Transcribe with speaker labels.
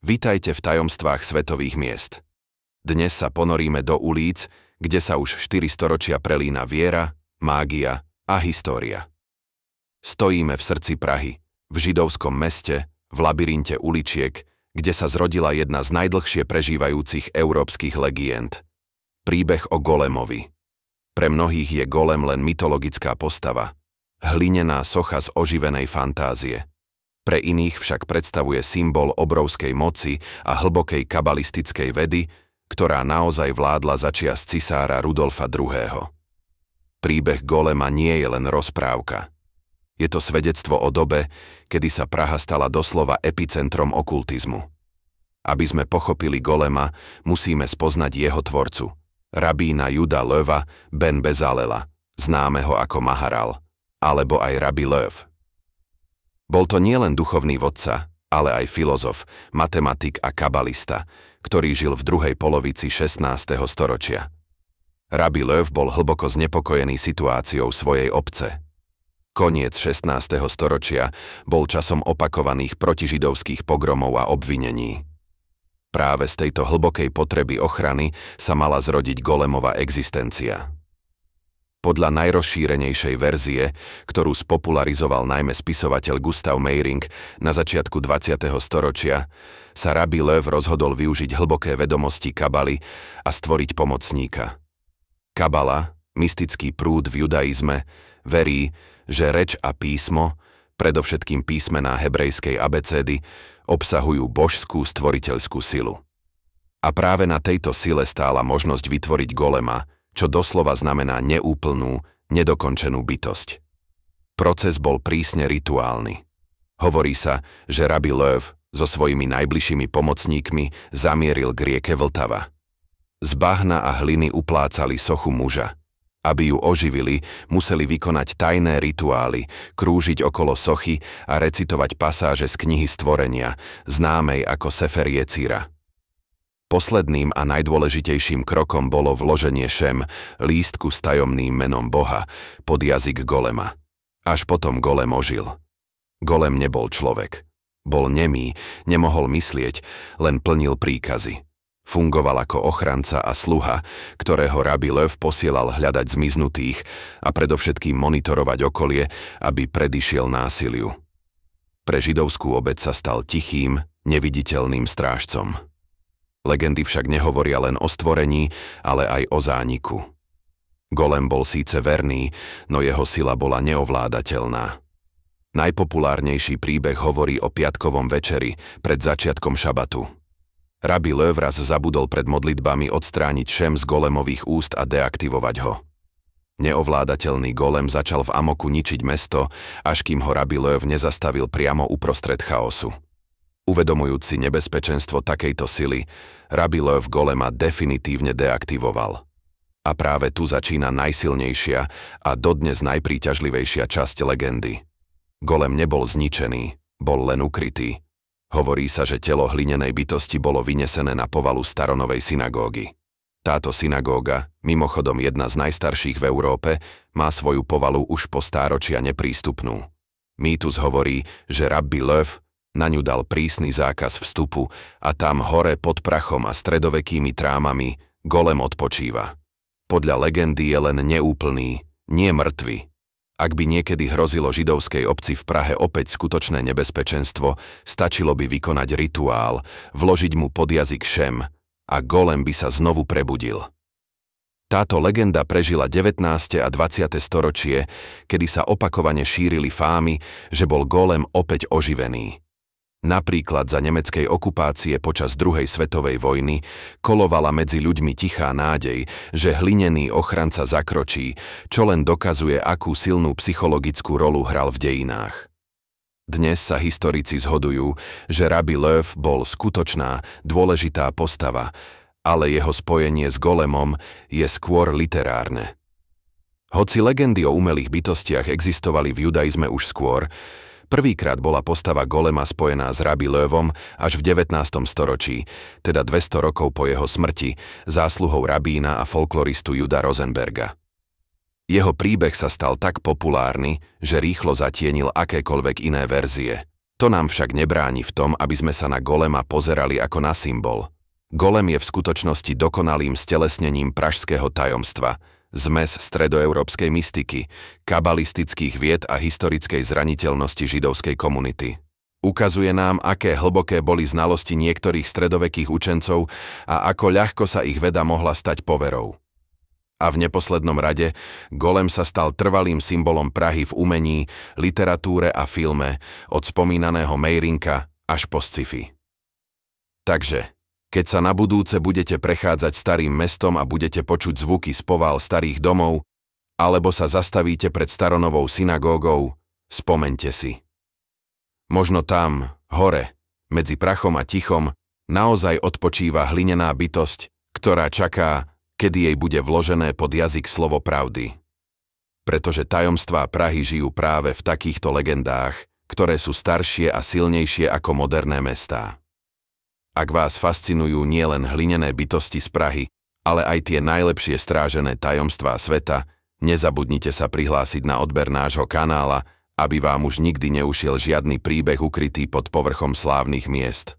Speaker 1: Vítajte v tajomstvách svetových miest. Dnes sa ponoríme do ulíc, kde sa už 4 storočia prelína viera, mágia a história. Stojíme v srdci Prahy, v židovskom meste, v labyrinte uličiek, kde sa zrodila jedna z najdlhšie prežívajúcich európskych legend. Príbeh o Golemovi. Pre mnohých je Golem len mytologická postava, hlinená socha z oživenej fantázie. Pre iných však predstavuje symbol obrovskej moci a hlbokej kabalistickej vedy, ktorá naozaj vládla začias cisára Rudolfa II. Príbeh Golema nie je len rozprávka. Je to svedectvo o dobe, kedy sa Praha stala doslova epicentrom okultizmu. Aby sme pochopili Golema, musíme spoznať jeho tvorcu, rabína Juda Löwa ben Bezalela, známeho ako Maharal, alebo aj Rabbi Löw. Bol to nielen duchovný vodca, ale aj filozof, matematik a kabalista, ktorý žil v druhej polovici 16. storočia. Rabbi Löw bol hlboko znepokojený situáciou svojej obce. Koniec 16. storočia bol časom opakovaných protižidovských pogromov a obvinení. Práve z tejto hlbokej potreby ochrany sa mala zrodiť Golemova existencia. Podľa najrozšírenejšej verzie, ktorú spopularizoval najmä spisovateľ Gustav Meyring na začiatku 20. storočia, sa Rabbi Löw rozhodol využiť hlboké vedomosti kabaly a stvoriť pomocníka. Kabala, mystický prúd v judaizme, verí, že reč a písmo, predovšetkým písmená hebrejskej abecédy, obsahujú božskú stvoriteľskú silu. A práve na tejto sile stála možnosť vytvoriť Golema, čo doslova znamená neúplnú, nedokončenú bytosť. Proces bol prísne rituálny. Hovorí sa, že Rabbi Löw so svojimi najbližšími pomocníkmi zamieril k rieke Vltava. Z bahna a hliny uplácali sochu muža. Aby ju oživili, museli vykonať tajné rituály, krúžiť okolo sochy a recitovať pasáže z knihy Stvorenia, známej ako Sefer Jecira. Posledným a najdôležitejším krokom bolo vloženie šem, lístku s tajomným menom Boha, pod jazyk Golema. Až potom Golem ožil. Golem nebol človek. Bol nemý, nemohol myslieť, len plnil príkazy. Fungoval ako ochranca a sluha, ktorého Rabbi Löw posielal hľadať zmiznutých a predovšetkým monitorovať okolie, aby predišiel násiliu. Pre židovskú obec sa stal tichým, neviditeľným strážcom. Legendy však nehovoria len o stvorení, ale aj o zániku. Golem bol síce verný, no jeho sila bola neovládateľná. Najpopulárnejší príbeh hovorí o piatkovom večeri pred začiatkom šabatu. Rabbi Löw raz zabudol pred modlitbami odstrániť šem z Golemových úst a deaktivovať ho. Neovládateľný Golem začal v amoku ničiť mesto, až kým ho Rabbi Löw nezastavil priamo uprostred chaosu. Uvedomujúc si nebezpečenstvo takejto sily, Rabbi Löw Golema definitívne deaktivoval. A práve tu začína najsilnejšia a dodnes najpríťažlivejšia časť legendy. Golem nebol zničený, bol len ukrytý. Hovorí sa, že telo hlinenej bytosti bolo vynesené na povalu staronovej synagógy. Táto synagóga, mimochodom jedna z najstarších v Európe, má svoju povalu už po stáročia neprístupnú. Mýtus hovorí, že Rabbi Löw na ňu dal prísny zákaz vstupu a tam hore pod prachom a stredovekými trámami Golem odpočíva. Podľa legendy je len neúplný, nie mŕtvy. Ak by niekedy hrozilo židovskej obci v Prahe opäť skutočné nebezpečenstvo, stačilo by vykonať rituál, vložiť mu pod jazyk šem a Golem by sa znovu prebudil. Táto legenda prežila 19. a 20. storočie, kedy sa opakovane šírili fámy, že bol Golem opäť oživený. Napríklad za nemeckej okupácie počas druhej svetovej vojny kolovala medzi ľuďmi tichá nádej, že hlinený ochranca zakročí, čo len dokazuje, akú silnú psychologickú rolu hral v dejinách. Dnes sa historici zhodujú, že Rabbi Löw bol skutočná, dôležitá postava, ale jeho spojenie s Golemom je skôr literárne. Hoci legendy o umelých bytostiach existovali v judaizme už skôr, prvýkrát bola postava Golema spojená s Rabbi Löwom až v 19. storočí, teda 200 rokov po jeho smrti, zásluhou rabína a folkloristu Juda Rosenberga. Jeho príbeh sa stal tak populárny, že rýchlo zatienil akékoľvek iné verzie. To nám však nebráni v tom, aby sme sa na golema pozerali ako na symbol. Golem je v skutočnosti dokonalým stelesnením pražského tajomstva, zmes stredoeurópskej mystiky, kabalistických vied a historickej zraniteľnosti židovskej komunity. Ukazuje nám, aké hlboké boli znalosti niektorých stredovekých učencov a ako ľahko sa ich veda mohla stať poverou. A v neposlednom rade, golem sa stal trvalým symbolom Prahy v umení, literatúre a filme, od spomínaného Meyrinka až po sci-fi. Takže, keď sa na budúce budete prechádzať starým mestom a budete počuť zvuky z povál starých domov, alebo sa zastavíte pred staronovou synagógou, spomeňte si. Možno tam, hore, medzi prachom a tichom, naozaj odpočíva hlinená bytosť, ktorá čaká, kedy jej bude vložené pod jazyk slovo pravdy. Pretože tajomstvá Prahy žijú práve v takýchto legendách, ktoré sú staršie a silnejšie ako moderné mestá. Ak vás fascinujú nielen hlinené bytosti z Prahy, ale aj tie najlepšie strážené tajomstvá sveta, nezabudnite sa prihlásiť na odber nášho kanála, aby vám už nikdy neušiel žiadny príbeh ukrytý pod povrchom slávnych miest.